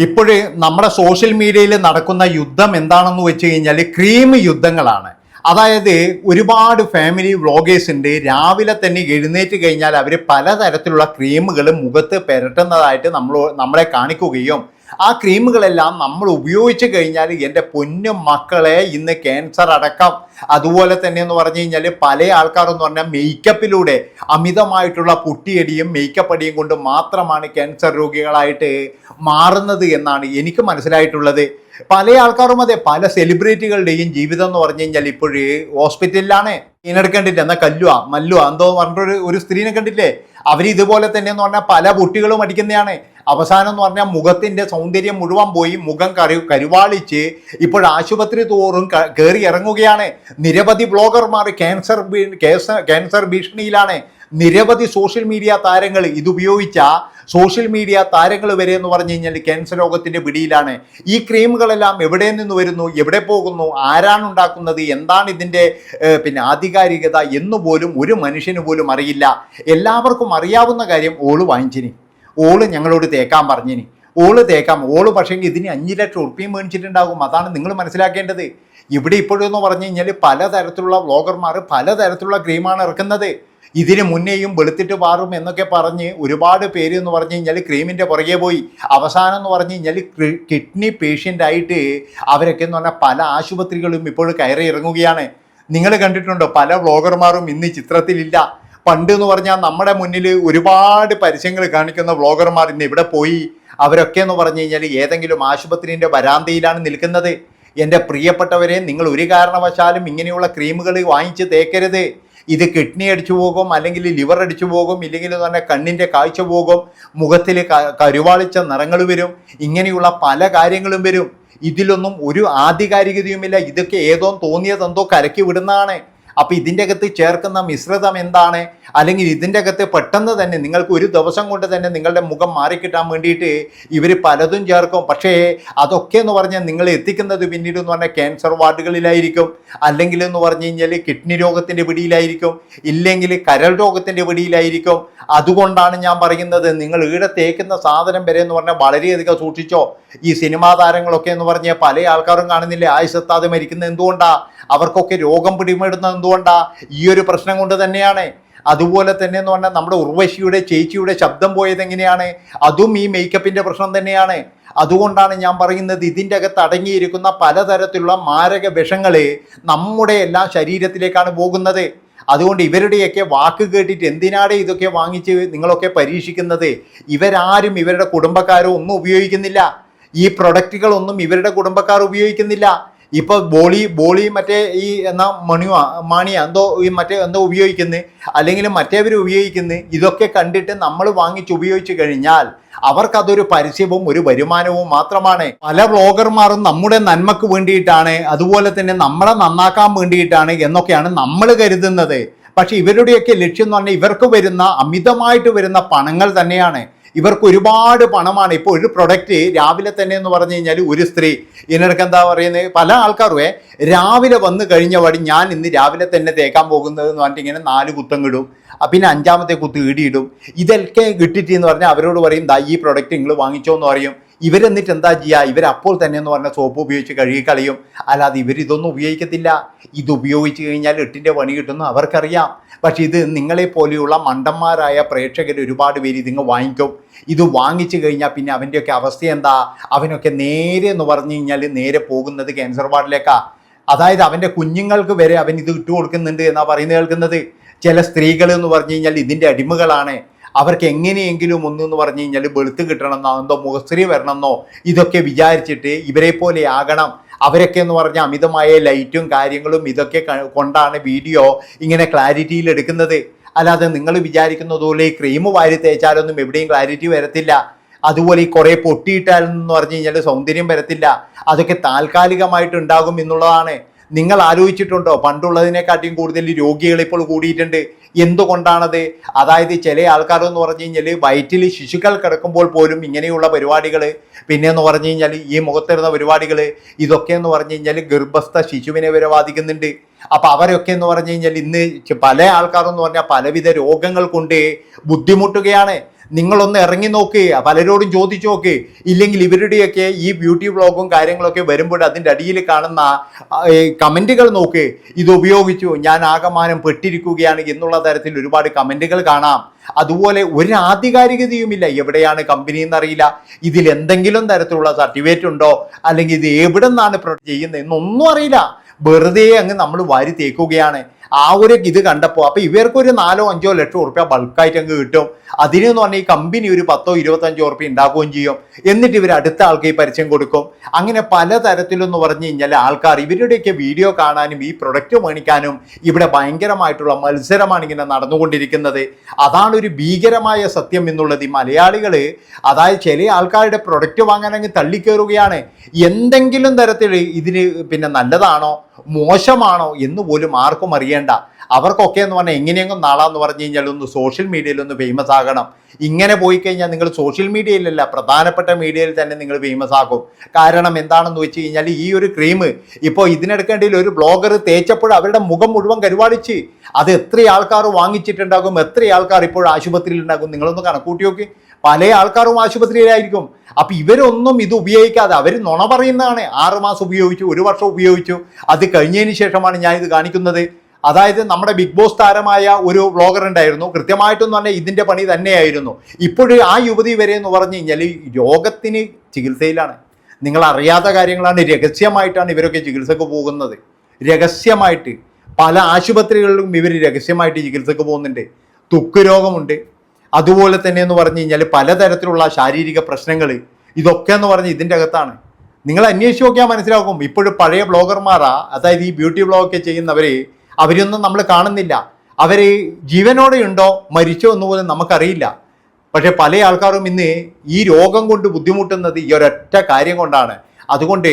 ഇപ്പോഴ് നമ്മുടെ സോഷ്യൽ മീഡിയയിൽ നടക്കുന്ന യുദ്ധം എന്താണെന്ന് വെച്ച് കഴിഞ്ഞാൽ ക്രീം യുദ്ധങ്ങളാണ്. അതായത് ഒരുപാട് ഫാമിലി വ്ളോഗേഴ്സ് ഉണ്ട്. രാവിലെ തന്നെ എഴുന്നേറ്റ് കഴിഞ്ഞാൽ അവർ പലതരത്തിലുള്ള ക്രീമുകൾ മുഖത്ത് പുരട്ടുന്നതായിട്ട് നമ്മളെ കാണിക്കുകയും ആ ക്രീമുകളെല്ലാം നമ്മൾ ഉപയോഗിച്ച് കഴിഞ്ഞാൽ എൻ്റെ പൊന്നു മക്കളെ ഇന്ന് ക്യാൻസർ അടക്കം അതുപോലെ തന്നെ എന്ന് പറഞ്ഞു കഴിഞ്ഞാൽ പല ആൾക്കാരെന്ന് പറഞ്ഞാൽ മേക്കപ്പിലൂടെ അമിതമായിട്ടുള്ള പുട്ടിയടിയും മേക്കപ്പ് അടിയും കൊണ്ട് മാത്രമാണ് ക്യാൻസർ രോഗികളായിട്ട് മാറുന്നത് എന്നാണ് എനിക്ക് മനസ്സിലായിട്ടുള്ളത്. പല ആൾക്കാരും അതെ, പല സെലിബ്രിറ്റികളുടെയും ജീവിതം എന്ന് പറഞ്ഞു കഴിഞ്ഞാൽ ഇപ്പോഴ് ഹോസ്പിറ്റലിലാണ്. ഇതിനിടെ കണ്ടില്ലേ, എന്നാ മല്ലുവ എന്തോ പറഞ്ഞൊരു സ്ത്രീനെ കണ്ടില്ലേ? അവർ ഇതുപോലെ തന്നെ എന്ന് പറഞ്ഞാൽ പല കുട്ടികളും അടിക്കുന്നതാണ്. അവസാനം എന്ന് പറഞ്ഞാൽ മുഖത്തിന്റെ സൗന്ദര്യം മുഴുവൻ പോയി, മുഖം കരുവാളിച്ച് ഇപ്പോൾ ആശുപത്രി തോറും കയറി ഇറങ്ങുകയാണ്. നിരവധി ബ്ലോഗർമാർ ക്യാൻസർ ഭീഷണിയിലാണ്. നിരവധി സോഷ്യൽ മീഡിയ താരങ്ങൾ ഇതുപയോഗിച്ച സോഷ്യൽ മീഡിയ താരങ്ങൾ വരെ എന്ന് പറഞ്ഞു കഴിഞ്ഞാൽ ക്യാൻസർ രോഗത്തിന്റെ പിടിയിലാണ്. ഈ ക്രീമുകളെല്ലാം എവിടെ നിന്ന് വരുന്നു, എവിടെ പോകുന്നു, ആരാണ് ഉണ്ടാക്കുന്നത്, എന്താണ് ഇതിന്റെ ആധികാരികത എന്നുപോലും ഒരു മനുഷ്യന് പോലും അറിയില്ല. എല്ലാവർക്കും അറിയാവുന്ന കാര്യം, ഓള് വാങ്ങിച്ചിനി, ഓള് ഞങ്ങളോട് തേക്കാൻ പറഞ്ഞിനി, ഓള് പക്ഷേ ഇതിന് 5 ലക്ഷം ഉറുപ്പിയും മേടിച്ചിട്ടുണ്ടാകും. അതാണ് നിങ്ങൾ മനസ്സിലാക്കേണ്ടത്. ഇവിടെ ഇപ്പോഴെന്ന് പറഞ്ഞു കഴിഞ്ഞാൽ പലതരത്തിലുള്ള വ്ളോഗർമാർ പലതരത്തിലുള്ള ക്രീമാണ് ഇറക്കുന്നത്. ഇതിന് മുന്നേയും വെളുത്തിട്ട് പാറും എന്നൊക്കെ പറഞ്ഞ് ഒരുപാട് പേര് എന്ന് പറഞ്ഞു കഴിഞ്ഞാൽ ക്രീമിൻ്റെ പുറകെ പോയി. അവസാനം എന്ന് പറഞ്ഞു കഴിഞ്ഞാൽ കിഡ്നി പേഷ്യൻ്റായിട്ട് അവരൊക്കെ എന്ന് പറഞ്ഞാൽ പല ആശുപത്രികളും ഇപ്പോൾ കയറി ഇറങ്ങുകയാണ്. നിങ്ങൾ കണ്ടിട്ടുണ്ടോ? പല വ്ളോഗർമാരും ഇന്ന് ചിത്രത്തിലില്ല. പണ്ട് എന്ന് പറഞ്ഞാൽ നമ്മുടെ മുന്നിൽ ഒരുപാട് പരസ്യങ്ങൾ കാണിക്കുന്ന വ്ളോഗർമാർ ഇന്ന് ഇവിടെ പോയി. അവരൊക്കെ എന്ന് പറഞ്ഞു കഴിഞ്ഞാൽ ഏതെങ്കിലും ആശുപത്രിൻ്റെ വരാന്തയിലാണ് നിൽക്കുന്നത്. എൻ്റെ പ്രിയപ്പെട്ടവരെ, നിങ്ങൾ ഒരു കാരണവശാലും ഇങ്ങനെയുള്ള ക്രീമുകൾ വാങ്ങിച്ച് തേക്കരുത്. ഇത് കിഡ്നി അടിച്ചു പോകും, അല്ലെങ്കിൽ ലിവർ അടിച്ചു പോകും, ഇല്ലെങ്കിൽ തന്നെ കണ്ണിൻ്റെ കാഴ്ച പോകും, മുഖത്തിൽ കരുവാളിച്ച നിറങ്ങൾ വരും, ഇങ്ങനെയുള്ള പല കാര്യങ്ങളും വരും. ഇതിലൊന്നും ഒരു ആധികാരികതയുമില്ല. ഇതൊക്കെ ഏതോ തോന്നിയതെന്തോ കലക്കി വിടുന്നതാണ്. അപ്പോൾ ഇതിൻ്റെ അകത്ത് ചേർക്കുന്ന മിശ്രിതം എന്താണ്, അല്ലെങ്കിൽ ഇതിൻ്റെ അകത്ത് പെട്ടെന്ന് തന്നെ നിങ്ങൾക്ക് ഒരു ദിവസം കൊണ്ട് തന്നെ നിങ്ങളുടെ മുഖം മാറിക്കിട്ടാൻ വേണ്ടിയിട്ട് ഇവർ പലതും ചേർക്കും. പക്ഷേ അതൊക്കെ എന്ന് പറഞ്ഞാൽ നിങ്ങൾ എത്തിക്കുന്നത് പിന്നീട് എന്ന് പറഞ്ഞാൽ ക്യാൻസർ വാർഡുകളിലായിരിക്കും, അല്ലെങ്കിൽ എന്ന് പറഞ്ഞു കഴിഞ്ഞാൽ കിഡ്നി രോഗത്തിൻ്റെ പിടിയിലായിരിക്കും, ഇല്ലെങ്കിൽ കരൾ രോഗത്തിൻ്റെ പിടിയിലായിരിക്കും. അതുകൊണ്ടാണ് ഞാൻ പറയുന്നത്, നിങ്ങൾ ഈടെ തേക്കുന്ന സാധനം വരെ എന്ന് പറഞ്ഞാൽ വളരെയധികം സൂക്ഷിച്ചോ. ഈ സിനിമാ താരങ്ങളൊക്കെ എന്ന് പറഞ്ഞാൽ പല ആൾക്കാരും കാണുന്നില്ലേ ആയുസ്സെത്താതെ മരിക്കുന്നത് എന്തുകൊണ്ടാ? അവർക്കൊക്കെ രോഗം പിടിപെടുന്നത് എന്തുകൊണ്ടാ? ഈ ഒരു പ്രശ്നം കൊണ്ട് തന്നെയാണ്. അതുപോലെ തന്നെ എന്ന് പറഞ്ഞാൽ നമ്മുടെ ഉർവശിയുടെ ചേച്ചിയുടെ ശബ്ദം പോയത് എങ്ങനെയാണ്? അതും ഈ മേക്കപ്പിന്റെ പ്രശ്നം തന്നെയാണ്. അതുകൊണ്ടാണ് ഞാൻ പറയുന്നത്, ഇതിൻ്റെ അകത്ത് അടങ്ങിയിരിക്കുന്ന പലതരത്തിലുള്ള മാരക വിഷങ്ങൾ നമ്മുടെ എല്ലാ ശരീരത്തിലേക്കാണ് പോകുന്നത്. അതുകൊണ്ട് ഇവരുടെയൊക്കെ വാക്ക് കേട്ടിട്ട് എന്തിനാണ് ഇതൊക്കെ വാങ്ങിച്ച് നിങ്ങളൊക്കെ പരീക്ഷിക്കുന്നത്? ഇവരാരും ഇവരുടെ കുടുംബക്കാരോ ഒന്നും ഉപയോഗിക്കുന്നില്ല. ഈ പ്രൊഡക്റ്റുകളൊന്നും ഇവരുടെ കുടുംബക്കാർ ഉപയോഗിക്കുന്നില്ല. ഇപ്പൊ ബോളി മറ്റേ ഈ എന്നാ മാണിയ എന്തോ ഈ മറ്റേ എന്തോ ഉപയോഗിക്കുന്നു, അല്ലെങ്കിൽ മറ്റേവർ ഉപയോഗിക്കുന്നു. ഇതൊക്കെ കണ്ടിട്ട് നമ്മൾ വാങ്ങിച്ച് ഉപയോഗിച്ചു കഴിഞ്ഞാൽ അവർക്കതൊരു പരസ്യവും ഒരു വരുമാനവും മാത്രമാണ്. പല വ്ളോഗർമാരും നമ്മുടെ നന്മക്ക് വേണ്ടിയിട്ടാണ്, അതുപോലെ തന്നെ നമ്മളെ നന്നാക്കാൻ വേണ്ടിയിട്ടാണ് എന്നൊക്കെയാണ് നമ്മൾ കരുതുന്നത്. പക്ഷെ ഇവരുടെയൊക്കെ ലക്ഷ്യം എന്ന് പറഞ്ഞാൽ ഇവർക്ക് വരുന്ന അമിതമായിട്ട് വരുന്ന പണങ്ങൾ തന്നെയാണ്. ഇവർക്ക് ഒരുപാട് പണമാണ്. ഇപ്പോൾ ഒരു പ്രൊഡക്റ്റ് രാവിലെ തന്നെ എന്ന് പറഞ്ഞു കഴിഞ്ഞാൽ ഒരു സ്ത്രീ ഇതിനിടയ്ക്ക് എന്താ പറയുന്നത്, പല ആൾക്കാരും രാവിലെ വന്നു കഴിഞ്ഞ വഴി ഞാൻ ഇന്ന് രാവിലെ തന്നെ തേക്കാൻ പോകുന്നത് എന്ന് പറഞ്ഞിട്ട് ഇങ്ങനെ 4 കുത്തം ഇടും, പിന്നെ 5ാമത്തെ കുത്ത് ഈടിയിടും. ഇതൊക്കെ കിട്ടിയിട്ട് എന്ന് പറഞ്ഞാൽ അവരോട് പറയും ദാ ഈ പ്രൊഡക്റ്റ് നിങ്ങൾ വാങ്ങിച്ചോ എന്ന് പറയും. ഇവരെന്നിട്ട് എന്താ ചെയ്യുക? ഇവരപ്പോൾ തന്നെ എന്ന് പറഞ്ഞാൽ സോപ്പ് ഉപയോഗിച്ച് കഴുകി കളയും. അല്ലാതെ ഇവരിതൊന്നും ഉപയോഗിക്കത്തില്ല. ഇത് ഉപയോഗിച്ച് കഴിഞ്ഞാൽ 8ൻ്റെ പണി കിട്ടുന്നു അവർക്കറിയാം. പക്ഷെ ഇത് നിങ്ങളെപ്പോലെയുള്ള മണ്ടന്മാരായ പ്രേക്ഷകർ ഒരുപാട് പേര് ഇതിങ്ങ് വാങ്ങിക്കും. ഇത് വാങ്ങിച്ചു കഴിഞ്ഞാൽ പിന്നെ അവൻ്റെയൊക്കെ അവസ്ഥ എന്താ? അവനൊക്കെ നേരെ എന്ന് പറഞ്ഞു കഴിഞ്ഞാൽ നേരെ പോകുന്നത് ക്യാൻസർ വാർഡിലേക്കാണ്. അതായത് അവൻ്റെ കുഞ്ഞുങ്ങൾക്ക് വരെ അവൻ ഇത് ഇട്ട് കൊടുക്കുന്നുണ്ട് എന്നാണ് പറയുന്നത് കേൾക്കുന്നത്. ചില സ്ത്രീകൾ എന്ന് പറഞ്ഞു കഴിഞ്ഞാൽ ഇതിൻ്റെ അടിമകളാണ്. അവർക്ക് എങ്ങനെയെങ്കിലും ഒന്നെന്ന് പറഞ്ഞു കഴിഞ്ഞാൽ വെളുത്ത് കിട്ടണമെന്നോ എന്തോ മുഖശ്രീ വരണമെന്നോ ഇതൊക്കെ വിചാരിച്ചിട്ട് ഇവരെ പോലെ ആകണം. അവരൊക്കെ എന്ന് പറഞ്ഞാൽ അമിതമായ ലൈറ്റും കാര്യങ്ങളും ഇതൊക്കെ കൊണ്ടാണ് വീഡിയോ ഇങ്ങനെ ക്ലാരിറ്റിയിൽ എടുക്കുന്നത്. അല്ലാതെ നിങ്ങൾ വിചാരിക്കുന്നത് പോലെ ഈ ക്രീം വാരി തേച്ചാലൊന്നും എവിടെയും ക്ലാരിറ്റി വരത്തില്ല. അതുപോലെ ഈ കുറേ പൊട്ടിയിട്ടാലെന്ന് പറഞ്ഞു കഴിഞ്ഞാൽ സൗന്ദര്യം വരത്തില്ല. അതൊക്കെ താൽക്കാലികമായിട്ട് ഉണ്ടാകും എന്നുള്ളതാണ്. നിങ്ങൾ ആലോചിച്ചിട്ടുണ്ടോ? പണ്ടുള്ളതിനെക്കാട്ടിയും കൂടുതൽ രോഗികൾ ഇപ്പോൾ കൂടിയിട്ടുണ്ട്. എന്തുകൊണ്ടാണത്? അതായത് ചില ആൾക്കാരെന്ന് പറഞ്ഞു കഴിഞ്ഞാൽ വയറ്റിൽ ശിശുക്കൾ കിടക്കുമ്പോൾ പോലും ഇങ്ങനെയുള്ള പരിപാടികൾ, പിന്നെ എന്ന് പറഞ്ഞു കഴിഞ്ഞാൽ ഈ മുഖത്തിരുന്ന പരിപാടികൾ, ഇതൊക്കെ എന്ന് പറഞ്ഞു കഴിഞ്ഞാൽ ഗർഭസ്ഥ ശിശുവിനെ വരെ ബാധിക്കുന്നുണ്ട്. അപ്പം അവരൊക്കെ എന്ന് പറഞ്ഞു കഴിഞ്ഞാൽ ഇന്ന് പല ആൾക്കാരെന്ന് പറഞ്ഞാൽ പലവിധ രോഗങ്ങൾ കൊണ്ട് ബുദ്ധിമുട്ടുകയാണ്. നിങ്ങളൊന്ന് ഇറങ്ങി നോക്ക്, പലരോടും ചോദിച്ചു നോക്ക്. ഇല്ലെങ്കിൽ ഇവരുടെയൊക്കെ ഈ ബ്യൂട്ടി വ്ളോഗും കാര്യങ്ങളൊക്കെ വരുമ്പോൾ അതിൻ്റെ അടിയിൽ കാണുന്ന കമൻറ്റുകൾ നോക്ക്. ഇത് ഉപയോഗിച്ചു ഞാൻ ആകമാനം പെട്ടിരിക്കുകയാണ് എന്നുള്ള തരത്തിൽ ഒരുപാട് കമൻറ്റുകൾ കാണാം. അതുപോലെ ഒരു ആധികാരികതയുമില്ല. എവിടെയാണ് കമ്പനി എന്നറിയില്ല, ഇതിൽ എന്തെങ്കിലും തരത്തിലുള്ള സർട്ടിഫിക്കറ്റ് ഉണ്ടോ, അല്ലെങ്കിൽ ഇത് എവിടെ നിന്നാണ് ചെയ്യുന്നത് എന്നൊന്നും അറിയില്ല. വെറുതെ അങ്ങ് നമ്മൾ വാരി തേക്കുകയാണ്. ആ ഒരു ഇത് കണ്ടപ്പോൾ അപ്പോൾ ഇവർക്കൊരു 4-5 ലക്ഷം ഉറുപ്പ്യ ബൾക്കായിട്ട് അങ്ങ് കിട്ടും. അതിനെന്ന് പറഞ്ഞാൽ ഈ കമ്പനി ഒരു 10-25 ഉറുപ്പ്യ ഉണ്ടാക്കുകയും ചെയ്യും. എന്നിട്ട് ഇവർ അടുത്ത ആൾക്ക് ഈ പരസ്യം കൊടുക്കും. അങ്ങനെ പലതരത്തിലെന്ന് പറഞ്ഞു കഴിഞ്ഞാൽ ആൾക്കാർ ഇവരുടെയൊക്കെ വീഡിയോ കാണാനും ഈ പ്രൊഡക്റ്റ് മേടിക്കാനും ഇവിടെ ഭയങ്കരമായിട്ടുള്ള മത്സരമാണ് ഇങ്ങനെ നടന്നുകൊണ്ടിരിക്കുന്നത്. അതാണ് ഒരു ഭീകരമായ സത്യം എന്നുള്ളത്. ഈ മലയാളികൾ അതായത് ചില ആൾക്കാരുടെ പ്രൊഡക്റ്റ് വാങ്ങാൻ അങ്ങ് തള്ളിക്കയറുകയാണ്. എന്തെങ്കിലും തരത്തിൽ ഇതിന് പിന്നെ നല്ലതാണോ മോശമാണോ എന്ന് പോലും ആർക്കും അറിയേണ്ട. അവർക്കൊക്കെ എന്ന് പറഞ്ഞാൽ എങ്ങനെയെങ്കിലും നാളാന്ന് പറഞ്ഞു കഴിഞ്ഞാൽ ഒന്ന് സോഷ്യൽ മീഡിയയിൽ ഒന്ന് ഫേമസ് ആകണം. ഇങ്ങനെ പോയി കഴിഞ്ഞാൽ നിങ്ങൾ സോഷ്യൽ മീഡിയയിലല്ല, പ്രധാനപ്പെട്ട മീഡിയയിൽ തന്നെ നിങ്ങൾ ഫേമസ് ആക്കും. കാരണം എന്താണെന്ന് വെച്ച് കഴിഞ്ഞാൽ ഈ ഒരു ക്രീം ഇപ്പോൾ ഇതിനെടുക്കേണ്ടതിൽ ഒരു ബ്ലോഗർ തേച്ചപ്പോൾ അവരുടെ മുഖം മുഴുവൻ കരുവാടിച്ച്. അത് എത്ര ആൾക്കാർ വാങ്ങിച്ചിട്ടുണ്ടാകും, എത്ര ആൾക്കാർ ഇപ്പോൾ ആശുപത്രിയിൽ ഉണ്ടാകും, നിങ്ങളൊന്ന് കണക്കൂട്ടി നോക്കി. പല ആൾക്കാരും ആശുപത്രിയിലായിരിക്കും. അപ്പൊ ഇവരൊന്നും ഇത് ഉപയോഗിക്കാതെ അവർ നുണ പറയുന്നതാണ്. 6 മാസം ഉപയോഗിച്ചു, 1 വർഷം ഉപയോഗിച്ചു, അത് കഴിഞ്ഞതിന് ശേഷമാണ് ഞാൻ ഇത് കാണിക്കുന്നത്. അതായത് നമ്മുടെ ബിഗ് ബോസ് താരമായ ഒരു വ്ളോഗർ ഉണ്ടായിരുന്നു, കൃത്യമായിട്ടെന്ന് പറഞ്ഞാൽ ഇതിന്റെ പണി തന്നെയായിരുന്നു. ഇപ്പോഴും ആ യുവതി വരെ എന്ന് പറഞ്ഞു കഴിഞ്ഞാൽ രോഗത്തിന് ചികിത്സയിലാണ്. നിങ്ങൾ അറിയാത്ത കാര്യങ്ങളാണ്. രഹസ്യമായിട്ടാണ് ഇവരൊക്കെ ചികിത്സക്ക് പോകുന്നത്. രഹസ്യമായിട്ട് പല ആശുപത്രികളിലും ഇവർ രഹസ്യമായിട്ട് ചികിത്സക്ക് പോകുന്നുണ്ട്. ത്വക്ക് രോഗമുണ്ട്, അതുപോലെ തന്നെ എന്ന് പറഞ്ഞു കഴിഞ്ഞാൽ പലതരത്തിലുള്ള ശാരീരിക പ്രശ്നങ്ങൾ, ഇതൊക്കെ എന്ന് പറഞ്ഞ് ഇതിൻ്റെ അകത്താണ്. നിങ്ങൾ അന്വേഷിച്ച് നോക്കിയാൽ മനസ്സിലാക്കും. ഇപ്പോഴും പഴയ ബ്ലോഗർമാരാ, അതായത് ഈ ബ്യൂട്ടി വ്ളോഗൊക്കെ ചെയ്യുന്നവർ, അവരൊന്നും നമ്മൾ കാണുന്നില്ല. അവർ ജീവനോടെ ഉണ്ടോ മരിച്ചോ എന്ന് പോലും നമുക്കറിയില്ല. പക്ഷെ പല ആൾക്കാരും ഇന്ന് ഈ രോഗം കൊണ്ട് ബുദ്ധിമുട്ടുന്നത് ഈ ഒരൊറ്റ കാര്യം കൊണ്ടാണ്. അതുകൊണ്ട്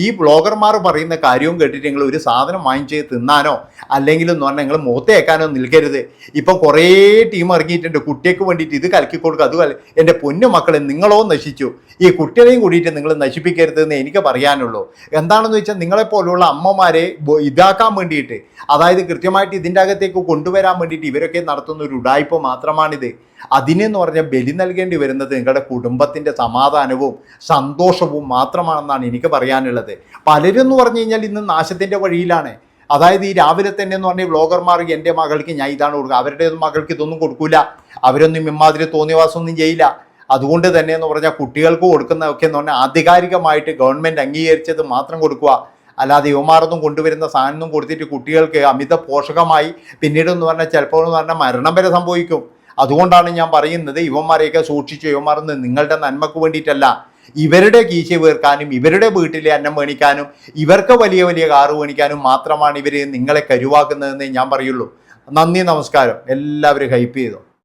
ഈ ബ്ലോഗർമാർ പറയുന്ന കാര്യവും കേട്ടിട്ട് നിങ്ങൾ ഒരു സാധനം വാങ്ങിച്ച് തിന്നാനോ അല്ലെങ്കിൽ എന്ന് പറഞ്ഞാൽ നിങ്ങൾ മുഖത്തേക്കാനോ നിൽക്കരുത്. ഇപ്പം കുറേ ടീം ഇറങ്ങിയിട്ടുണ്ട് കുട്ടിക്ക് വേണ്ടിയിട്ട് ഇത് കലക്കി കൊടുക്കുക. അതുപോലെ എൻ്റെ പൊന്നു മക്കളെ നിങ്ങളോ നശിച്ചു, ഈ കുട്ടികളെയും കൂടിയിട്ട് നിങ്ങൾ നശിപ്പിക്കരുതെന്ന് എനിക്ക് പറയാനുള്ളൂ. എന്താണെന്ന് വെച്ചാൽ നിങ്ങളെപ്പോലുള്ള അമ്മമാരെ ഇതാക്കാൻ വേണ്ടിയിട്ട്, അതായത് കൃത്യമായിട്ട് ഇതിൻ്റെ അകത്തേക്ക് കൊണ്ടുവരാൻ വേണ്ടിയിട്ട് ഇവരൊക്കെ നടത്തുന്ന ഒരു ഉഡായിപ്പ് മാത്രമാണിത്. അതിനെന്ന് പറഞ്ഞാൽ ബലി നൽകേണ്ടി വരുന്നത് നിങ്ങളുടെ കുടുംബത്തിൻ്റെ സമാധാനവും സന്തോഷവും മാത്രമാണെന്നാണ് എനിക്ക് പറയാനുള്ളത്. പലരും എന്ന് പറഞ്ഞു കഴിഞ്ഞാൽ ഇന്ന് നാശത്തിൻ്റെ വഴിയിലാണ്. അതായത് ഈ രാവിലെ തന്നെ എന്ന് പറഞ്ഞാൽ വ്ളോഗർമാർ എൻ്റെ മകൾക്ക് ഞാൻ ഇതാണ് കൊടുക്കുക, അവരുടെ മകൾക്ക് ഇതൊന്നും കൊടുക്കില്ല, അവരൊന്നും ഇമ്മാതിരി തോന്നിയവാസമൊന്നും ചെയ്യില്ല. അതുകൊണ്ട് തന്നെ എന്ന് പറഞ്ഞാൽ കുട്ടികൾക്ക് കൊടുക്കുന്നതൊക്കെ എന്ന് പറഞ്ഞാൽ ആധികാരികമായിട്ട് ഗവൺമെൻറ് അംഗീകരിച്ചത് മാത്രം കൊടുക്കുക. അല്ലാതെ യുവമാരൊന്നും കൊണ്ടുവരുന്ന സാധനം കൊടുത്തിട്ട് കുട്ടികൾക്ക് അമിത പോഷകമായി പിന്നീട് എന്ന് പറഞ്ഞാൽ ചിലപ്പോൾ എന്ന് പറഞ്ഞാൽ മരണം വരെ സംഭവിക്കും. അതുകൊണ്ടാണ് ഞാൻ പറയുന്നത് ഇവന്മാരെയൊക്കെ സൂക്ഷിച്ചു. ഇവന്മാർന്ന് നിങ്ങളുടെ നന്മക്ക് വേണ്ടിയിട്ടല്ല, ഇവരുടെ കീശ വീർക്കാനും ഇവരുടെ വീട്ടിലെ അന്നം മേണിക്കാനും ഇവർക്ക് വലിയ വലിയ കാറ് മേണിക്കാനും മാത്രമാണ് ഇവർ നിങ്ങളെ കരുവാക്കുന്നതെന്ന് ഞാൻ പറയുള്ളൂ. നന്ദി, നമസ്കാരം. എല്ലാവരും ഹൈപ്പ് ചെയ്തു.